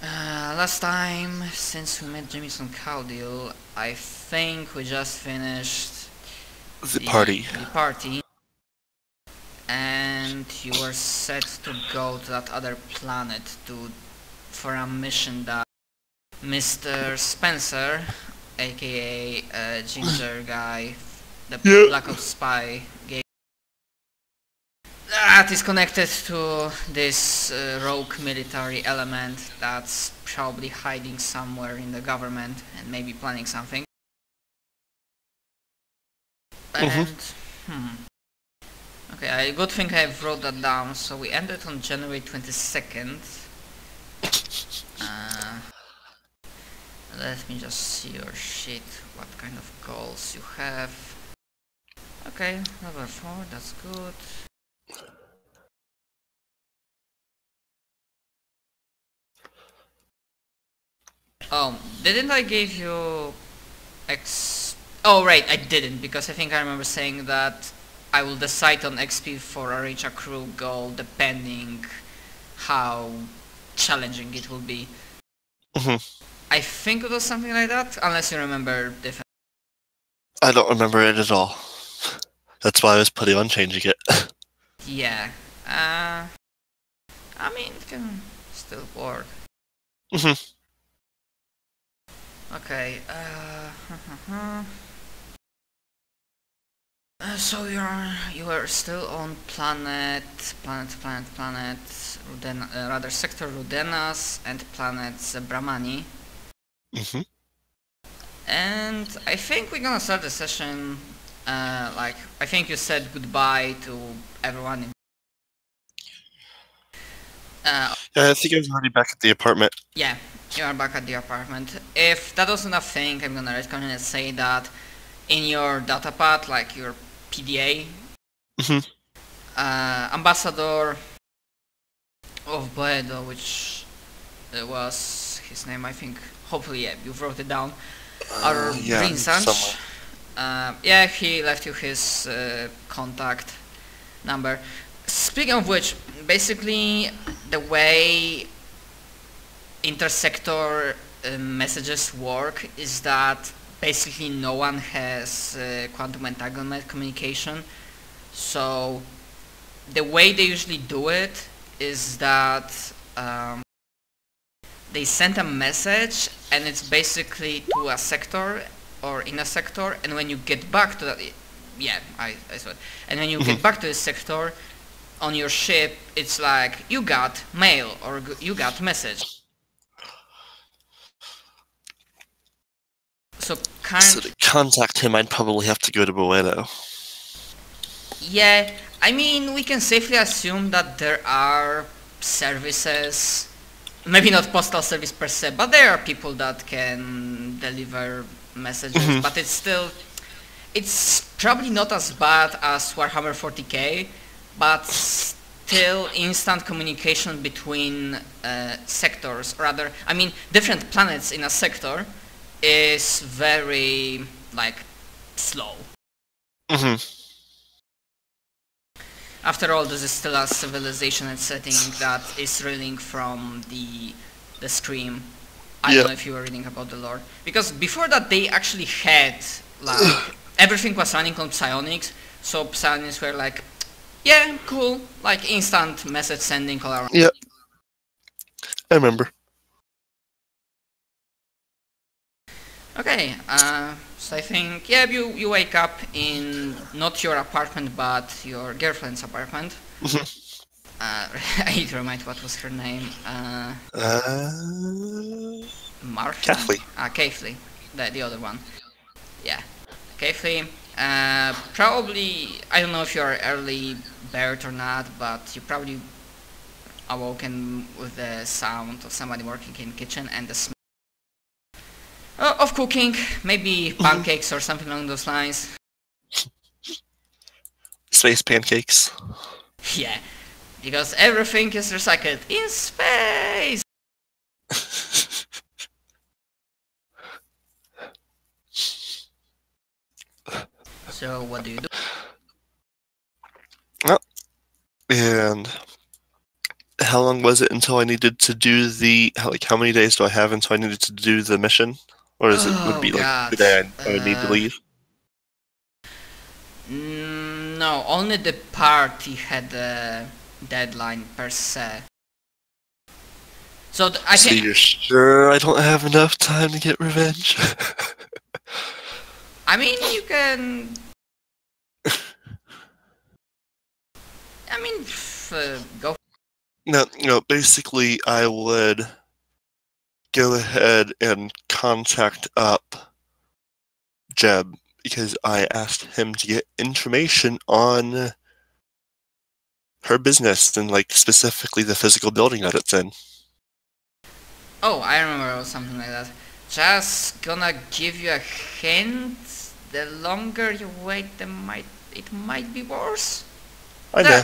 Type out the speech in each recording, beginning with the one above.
Last time, since we met Jamison Cowdill, I think we just finished The party. the party, and you were set to go to that other planet for a mission that Mr. Spencer, aka Ginger guy, the Black Ops spy, gave. That is connected to this rogue military element that's probably hiding somewhere in the government and maybe planning something. And, okay, I good thing I wrote that down. So we ended on January 22nd. Let me just see your sheet, what kind of goals you have. Okay, level 4, that's good. Oh, didn't I give you Oh right, I didn't, because I think I remember saying that I will decide on XP for a reach a crew goal depending how challenging it will be. I think it was something like that, unless you remember different. I don't remember it at all. That's why I was planning on changing it. Yeah. I mean, it can still work. Okay, so you are still on planet rather sector Rudenas and planet Brahmani. And I think we're gonna start the session, like, I think you said goodbye to everyone. Yeah, I think I was already back at the apartment. Yeah, you are back at the apartment. If that wasn't a thing, I'm gonna retcon and say that in your datapad, like your PDA, Ambassador of Boedo, which was his name, I think. Hopefully, yeah, you wrote it down. Our Green Sanch. Yeah, he left you his contact number. Speaking of which, basically the way intersector messages work is that basically no one has quantum entanglement communication. So the way they usually do it is that they send a message and it's basically to a sector or in a sector, and when you get back to that, yeah, I saw it. And when you get back to the sector on your ship, it's like you got mail or you got message. So to contact him, I'd probably have to go to Boedo. Yeah, I mean, we can safely assume that there are services, maybe not postal service per se, but there are people that can deliver messages, but it's probably not as bad as Warhammer 40k, but still instant communication between sectors, rather, I mean, different planets in a sector is very, like, slow. After all, this is still a civilization and setting that is reeling from the Scream. I don't know if you were reading about the lore. Because before that they actually had, like, everything was running on psionics, so psionics were like, yeah, cool, like instant message sending all around. Yeah, I remember. Okay, so I think, yeah, you wake up in not your apartment, but your girlfriend's apartment. I need to remind what was her name. Martha? Kathleen. Kathleen, the other one. Yeah, Kathleen. Probably, I don't know if you're early bird or not, but you probably awoken with the sound of somebody working in the kitchen and the smell of cooking, maybe pancakes or something along those lines. Space pancakes. Yeah, because everything is recycled in space! So what do you do? Oh. And how long was it until I needed to do the, how many days do I have until I needed to do the mission? Or is it would Oh be like god. the day I would need to leave? No, only the party had a deadline per se. So I So think... you're sure I don't have enough time to get revenge? I mean, you can... I mean, go... No, basically I would go ahead and contact up Jeb because I asked him to get information on her business and like specifically the physical building that it's in. Oh, I remember it was something like that. Just gonna give you a hint. The longer you wait, it might be worse. I know.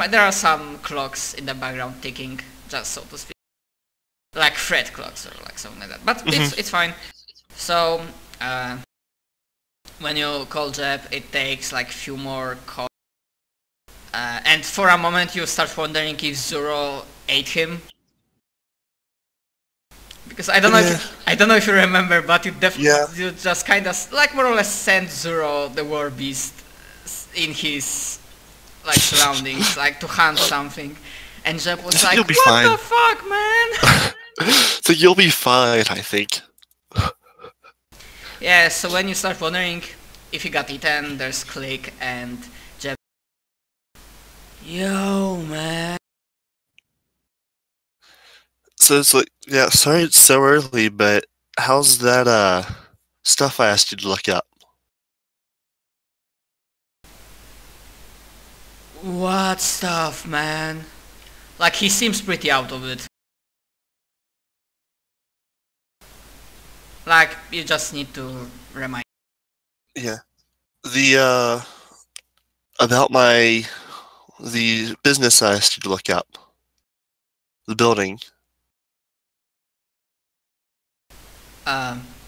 There are some clocks in the background ticking, just so to speak. Like Fred clocks or like something like that. But it's fine. So, when you call Jeb, it takes like few more calls. And for a moment you start wondering if Zoro ate him. Because I don't know if you remember, but you you just kind of like more or less sent Zoro the war beast in his like surroundings, like to hunt something, and Jeb was like, "What the fuck, man?" So you'll be fine, I think. Yeah. So when you start wondering if you got eaten, there's Click and Jeb. Yo, man. So it's like, yeah, sorry it's so early, but how's that stuff I asked you to look up? What stuff, man? Like, he seems pretty out of it. Like, you just need to remind. Yeah. The about the business I asked you to look up. The building.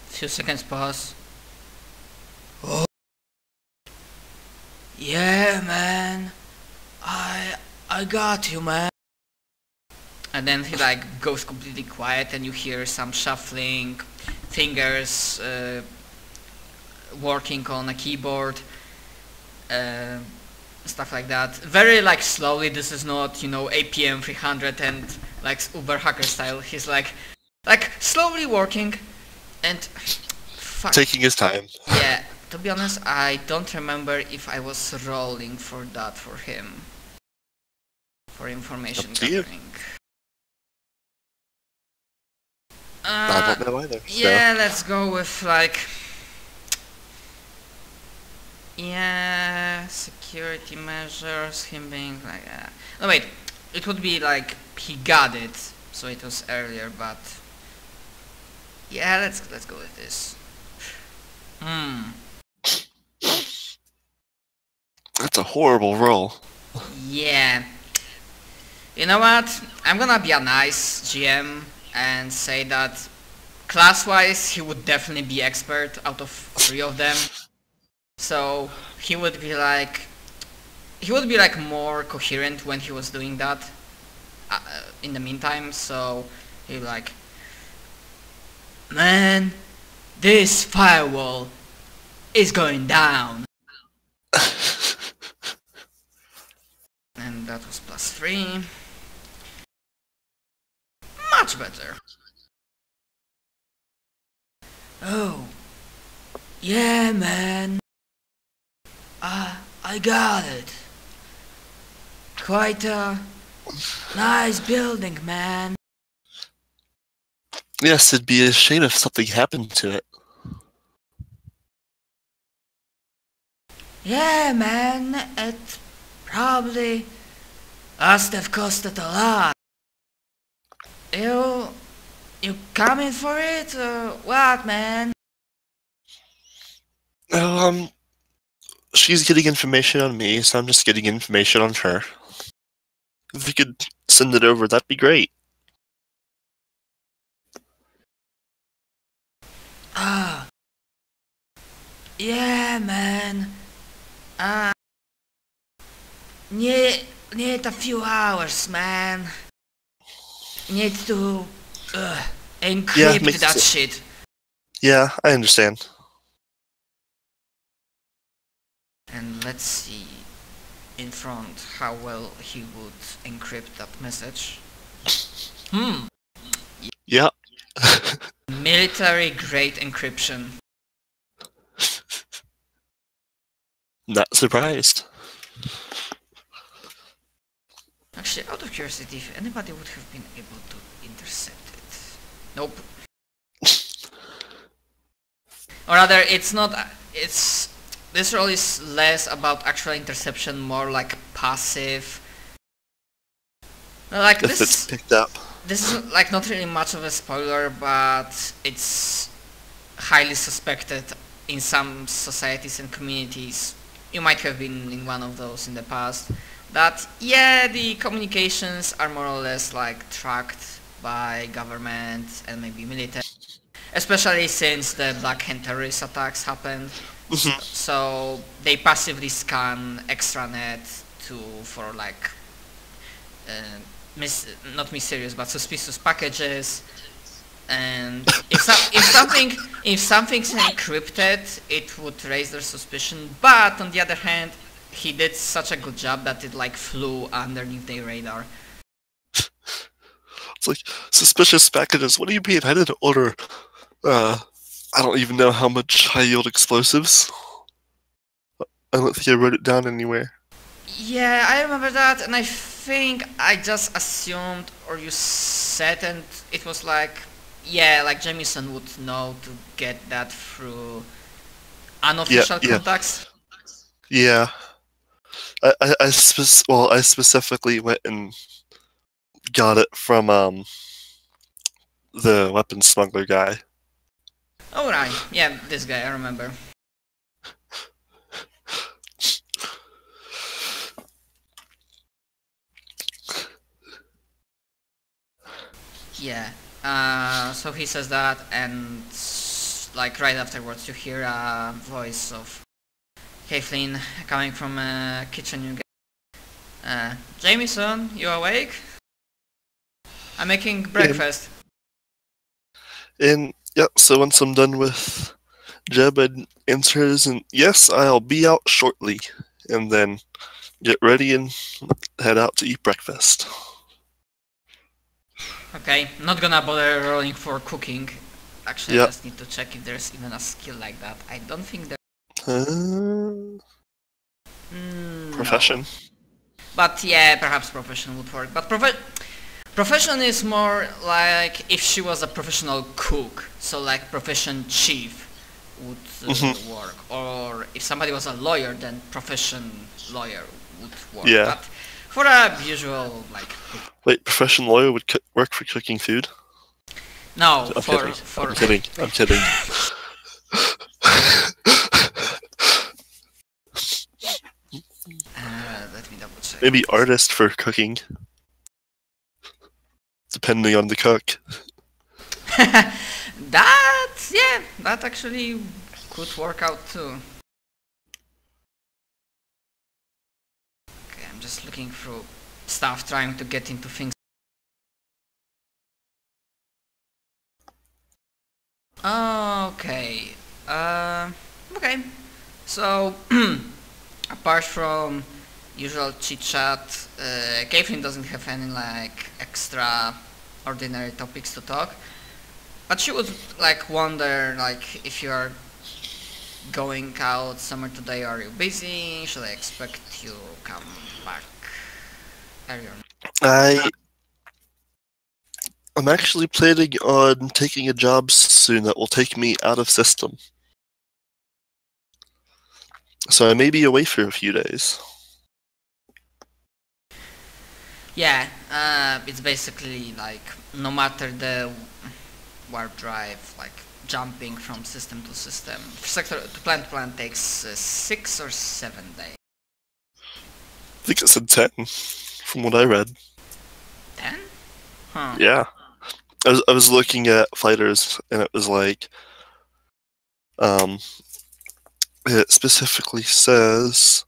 Few seconds pause. Oh. Yeah, man. I got you, man. And then he like goes completely quiet and you hear some shuffling, fingers working on a keyboard, stuff like that. Very like slowly. This is not, you know, APM 300 and like Uber hacker style. He's like slowly working and Taking his time. Yeah, to be honest, I don't remember if I was rolling for that for him. For information gathering. I don't know either. Yeah, let's go with like... Yeah, security measures, him being like... No wait, it would be like he got it, so it was earlier, but... Yeah, let's go with this. That's a horrible roll. Yeah. You know what? I'm gonna be a nice GM and say that class-wise he would definitely be expert out of 3 of them. So he would be like more coherent when he was doing that in the meantime. So he'd be like, man, this firewall is going down. And that was +3. Much better. Oh. Yeah, man. I got it. Quite a nice building, man. Yes, it'd be a shame if something happened to it. Yeah, man, it probably must have costed a lot. You coming for it, or what, man? Oh, she's getting information on me, so I'm just getting information on her. If you could send it over, that'd be great. Yeah, man. Need a few hours, man. need to encrypt that shit. Yeah, I understand. And let's see in front how well he would encrypt that message. Yeah. Military grade encryption. Not surprised. Actually, out of curiosity, if anybody would have been able to intercept it. Nope. Or rather, it's not... This role is less about actual interception, more like passive. Like If it's picked up. This is like not really much of a spoiler, but it's highly suspected in some societies and communities. You might have been in one of those in the past. That, yeah, the communications are more or less like tracked by government and maybe military. Especially since the Black Hand terrorist attacks happened. So they passively scan extranet for like not mysterious but suspicious packages, and if something's encrypted, it would raise their suspicion. But on the other hand, he did such a good job that it like flew underneath their radar. It's like, suspicious packages, what do you mean? I didn't order I don't even know how much high-yield explosives. I don't think I wrote it down anywhere. Yeah, I remember that, and I think I just assumed, or you said, and it was like, yeah, like Jamison would know to get that through unofficial contacts. Yeah. I specifically went and got it from the weapons smuggler guy. Oh right, yeah, this guy, I remember. Yeah, so he says that, and like right afterwards you hear a voice of Kathleen coming from a kitchen. You get, Jamison, you awake? I'm making breakfast. And yeah, so once I'm done with Jeb, I'd answer his, and yes, I'll be out shortly, and then get ready and head out to eat breakfast. Okay, not gonna bother rolling for cooking. Actually, I just need to check if there's even a skill like that. I don't think there. Profession. No. But yeah, perhaps profession would work. But profession is more like if she was a professional cook, so like profession chief would work. Or if somebody was a lawyer, then profession lawyer would work. Yeah. But for a usual like. Wait, profession lawyer would work for cooking food? No, I'm kidding. I'm kidding. Let me double check. Maybe artist for cooking. Depending on the cook. That actually could work out too. Okay, I'm just looking through stuff, trying to get into things. Okay. Okay. So, apart from usual chit-chat, Caitlin doesn't have any like extra ordinary topics to talk. But she would like wonder like if you are going out somewhere today, are you busy? Should I expect you come back earlier? I'm actually planning on taking a job soon that will take me out of system. So I may be away for a few days. Yeah, it's basically like no matter the warp drive, like jumping from system to system, sector to plant takes 6 or 7 days. I think it said 10, from what I read. 10? Huh. Yeah. I was looking at fighters, and it was like, it specifically says,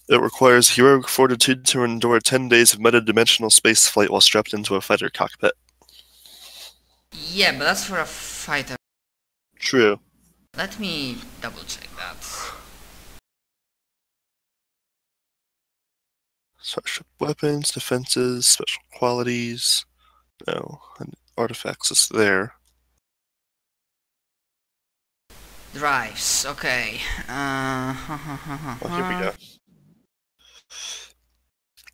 It requires heroic fortitude to endure 10 days of metadimensional space flight while strapped into a fighter cockpit. Yeah, but that's for a fighter. True. Let me double check that. Starship weapons, defenses, special qualities. No, artifacts is there. Drives, okay. Oh, here we go.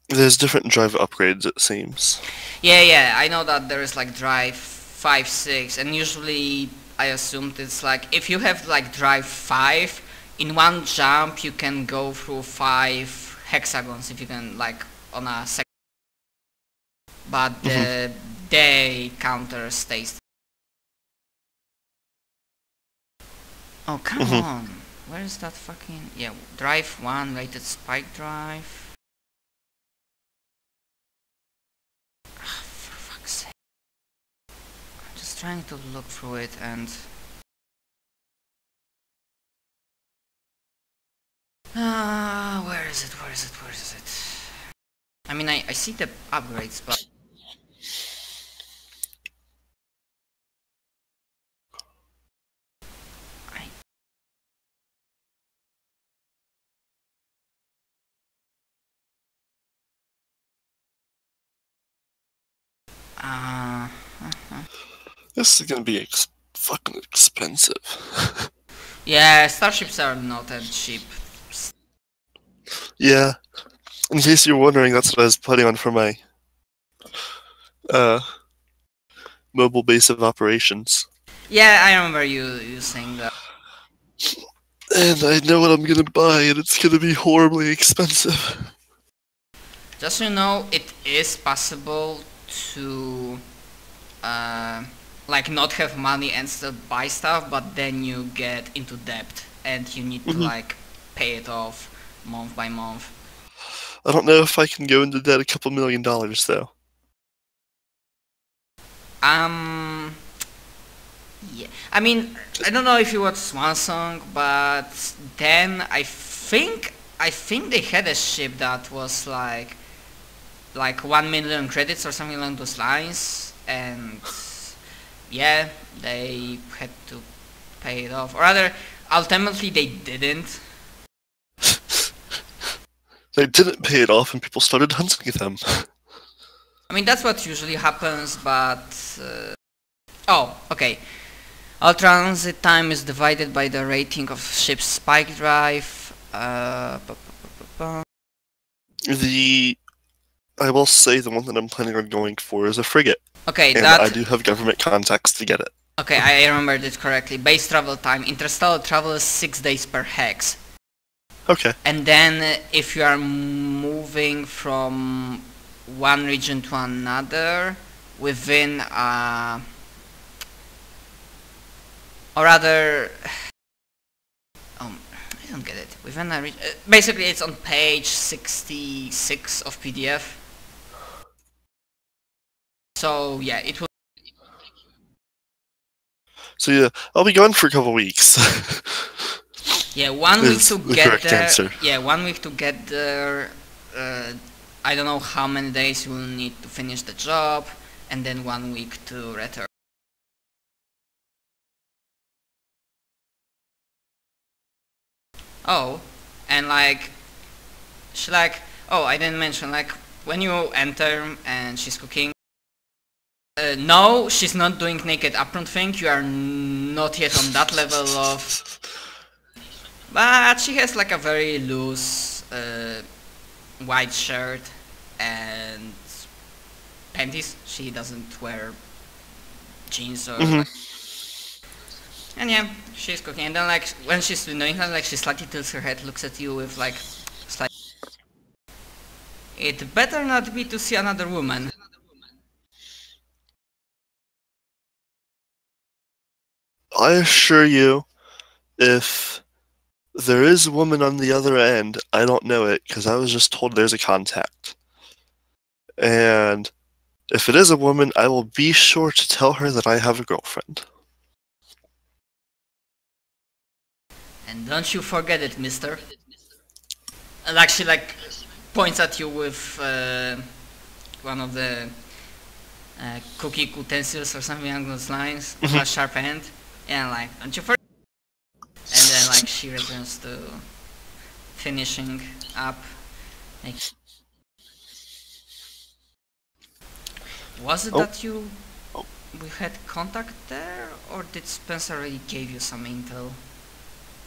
There's different drive upgrades, it seems. Yeah, I know that there is like drive 5, 6, and usually I assumed it's like if you have like drive 5, in one jump you can go through 5 hexagons if you can like on a second. But the day counter stays. Oh, come on. Where is that fucking... Yeah, drive 1, rated spike drive. Ah, for fuck's sake. I'm just trying to look through it and... where is it? I mean, I see the upgrades, but... This is gonna be fucking expensive. Yeah, starships are not that cheap. Yeah. In case you're wondering, that's what I was putting on for my mobile base of operations. Yeah, I remember you saying that. And I know what I'm gonna buy, and it's gonna be horribly expensive. Just so you know, it is possible to like not have money and still buy stuff, but then you get into debt and you need to like pay it off month by month. I don't know if I can go into debt a couple $1 million though. Yeah. I mean, I don't know if you watched Swansong, but then I think they had a ship that was like 1 million credits or something along those lines, and yeah, they had to pay it off. Or rather, ultimately they didn't. They didn't pay it off and people started hunting them. I mean, that's what usually happens, but... oh, okay. All transit time is divided by the rating of ship's spike drive. I will say the one that I'm planning on going for is a frigate. Okay, and I do have government contacts to get it. Okay, I remembered it correctly. Base travel time. Interstellar travel is 6 days per hex. Okay. And then if you are moving from one region to another within or rather I don't get it. Within a region, basically it's on page 66 of PDF. So yeah, it will. So yeah, I'll be gone for a couple weeks. Yeah, 1 week to get there. Answer. Yeah, 1 week to get there. I don't know how many days you will need to finish the job, and then 1 week to return. Oh, and like, she like, oh, I didn't mention, like, when you enter and she's cooking, no, she's not doing naked apron thing, you are not yet on that level of... But she has like a very loose white shirt and panties. She doesn't wear jeans or like... And yeah, she's cooking, and then like when she's doing that, like she slightly tilts her head, looks at you with like slight... It better not be to see another woman. I assure you, if there is a woman on the other end, I don't know it, because I was just told there's a contact. And if it is a woman, I will be sure to tell her that I have a girlfriend. And don't you forget it, mister. like she like points at you with one of the cookie utensils or something along those lines, with a sharp end, and like, don't you forget? And then like she returns to finishing up. Like, was it that we had contact there, or did Spencer already give you some intel?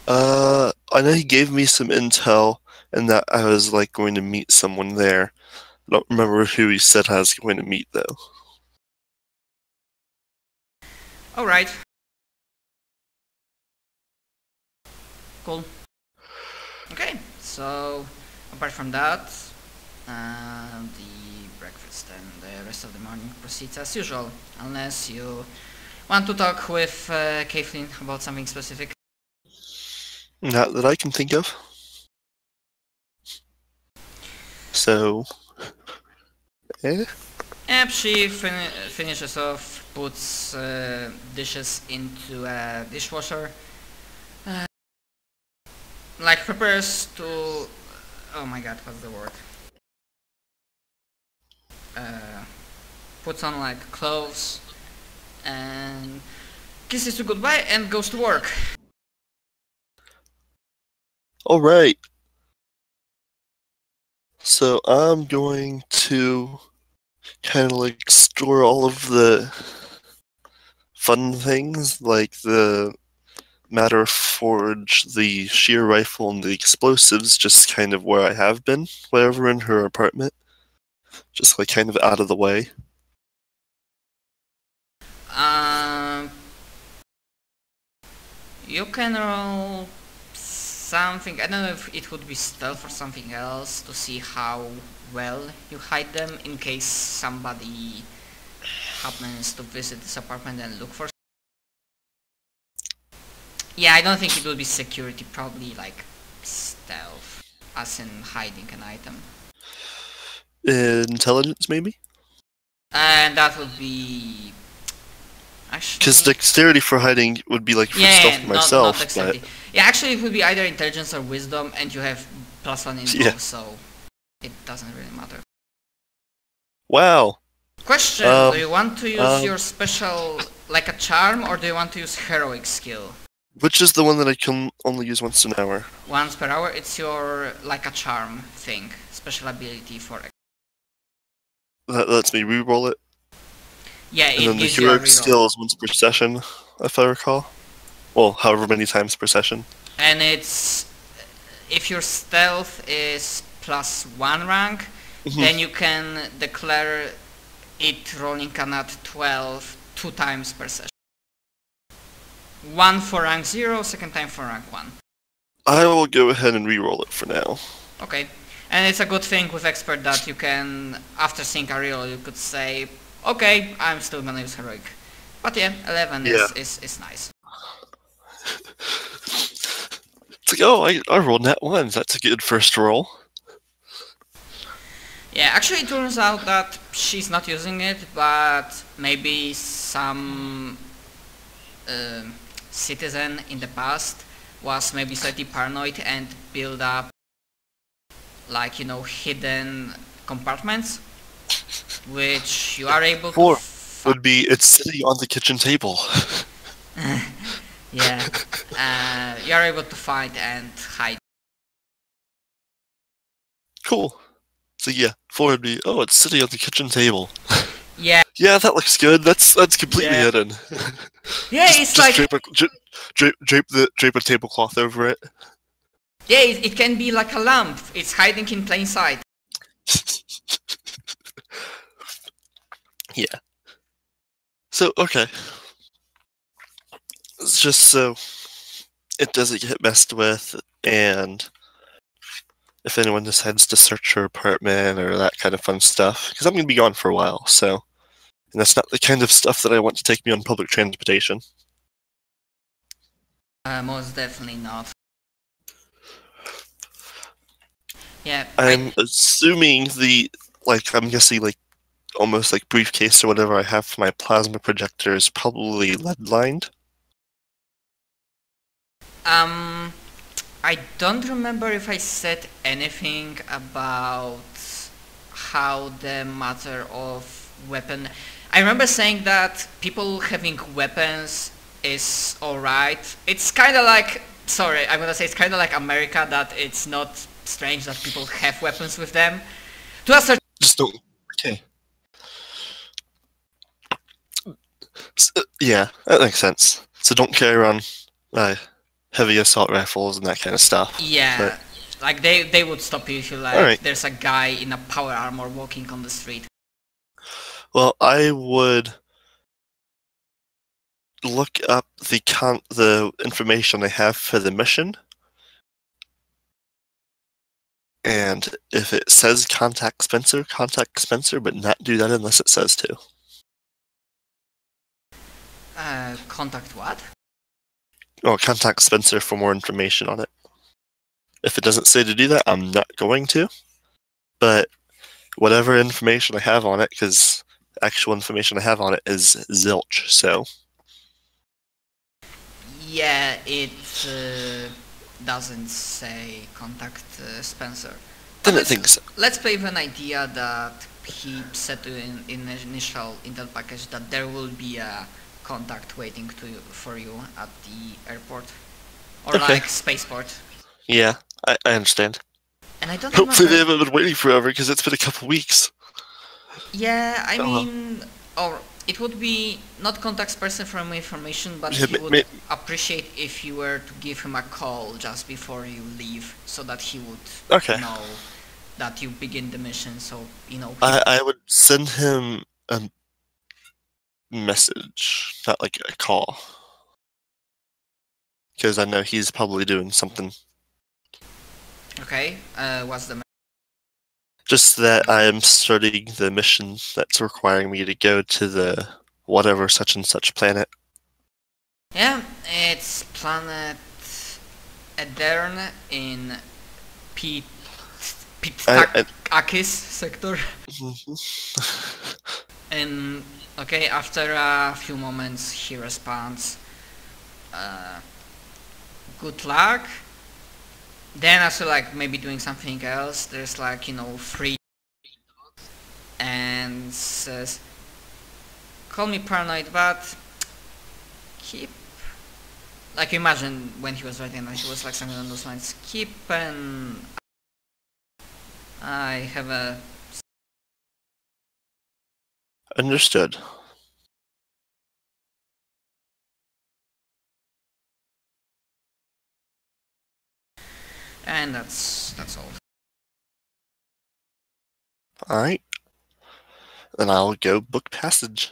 I know he gave me some intel, and that I was like going to meet someone there. I don't remember who he said I was going to meet though. Alright. Cool. Okay, so apart from that, the breakfast and the rest of the morning proceeds as usual, unless you want to talk with Caitlin about something specific. Not that I can think of. So, Yep, she finishes off, puts dishes into a dishwasher, like prepares to... oh my god, what's the word? Puts on like clothes and kisses you goodbye and goes to work. alright. So I'm going to kind of like store all of the fun things, like the matter forge, the shear rifle, and the explosives, just kind of where I have been, wherever in her apartment. Just like kind of out of the way. You can roll something, I don't know if it would be stealth or something else, to see how well you hide them in case somebody happens to visit this apartment and look for... yeah, I don't think it will be security, probably like stealth, as in hiding an item. Intelligence, maybe? And that would be... actually... Because dexterity for hiding would be like for stealth myself, not dexterity. but... yeah, actually it would be either intelligence or wisdom, and you have +1 in both, so it doesn't really matter. Wow. Question, do you want to use your special, like a charm, or do you want to use heroic skill? Which is the one that I can only use once an hour? Once per hour, it's your, like a charm thing, special ability for... That lets me re-roll it. yeah, And it then the gives you a heroic reroll. skill is once per session, if I recall. Well, however many times per session. And it's... if your stealth is +1 rank, then you can declare it rolling a nat 12 2 times per session. One for rank 0, second time for rank 1. I will go ahead and re-roll it for now. Okay. And it's a good thing with expert that you can, after seeing a reroll, you could say, okay, I'm still gonna use heroic. But yeah, 11 is nice. It's like, oh, I rolled nat 1s. That's a good first roll. Yeah, actually it turns out that she's not using it, but maybe some citizen in the past was maybe slightly paranoid and built up, like, you know, hidden compartments, which you are able to... would be, it's sitting on the kitchen table. yeah, you are able to find and hide. Cool. So yeah, 4 would be, oh, it's sitting on the kitchen table. Yeah. Yeah, that looks good. That's completely hidden. Yeah, it's like... drape a tablecloth over it. Yeah, it can be like a lamp. It's hiding in plain sight. Yeah. So, okay. It's just so it doesn't get messed with, and if anyone decides to search her apartment or that kind of fun stuff, because I'm going to be gone for a while, so... and that's not the kind of stuff that I want to take me on public transportation. Most definitely not. Yeah. I'm assuming I'm guessing, like, almost like briefcase or whatever I have for my plasma projector is probably lead-lined. I don't remember if I said anything about how the matter of weapon. I remember saying that people having weapons is alright. It's kind of like, sorry, I'm gonna say it's kind of like America, that it's not strange that people have weapons with them. To a certain Just don't. Okay. Yeah, that makes sense. So don't carry around heavy assault rifles and that kind of stuff. yeah, But, like they would stop you if you like. Alright. There's a guy in a power armor walking on the street. well, I would look up the information I have for the mission, and if it says contact Spencer, but not do that unless it says to. Contact what? Or contact Spencer for more information on it. If it doesn't say to do that, I'm not going to. But whatever information I have on it, because actual information I have on it is zilch, so. Yeah, it doesn't say contact Spencer. Didn't think so. Let's play with an idea that he said in the initial Intel package that there will be a contact waiting for you at the airport. Or Okay. like spaceport. Yeah, I understand. And I don't Hopefully they remember... haven't been waiting forever, because it's been a couple weeks. Yeah, I Oh, well. mean... Or it would be not contact person from information, but Yeah, he would appreciate if you were to give him a call just before you leave, so that he would Okay. know that you begin the mission, so, you know... I would send him a message, not like a call. Because I know he's probably doing something. Okay, what's the... Just that I am starting the mission that's requiring me to go to the whatever such and such planet. Yeah, it's planet Edern in Pitakis sector. And okay, after a few moments he responds, good luck. Then after like maybe doing something else, there's like, you know, 3 and says, call me paranoid, but keep... Like imagine when he was writing that, he was like something on those lines, keep an... I have a... Understood. And that's all. Alright. Then I'll go book passage.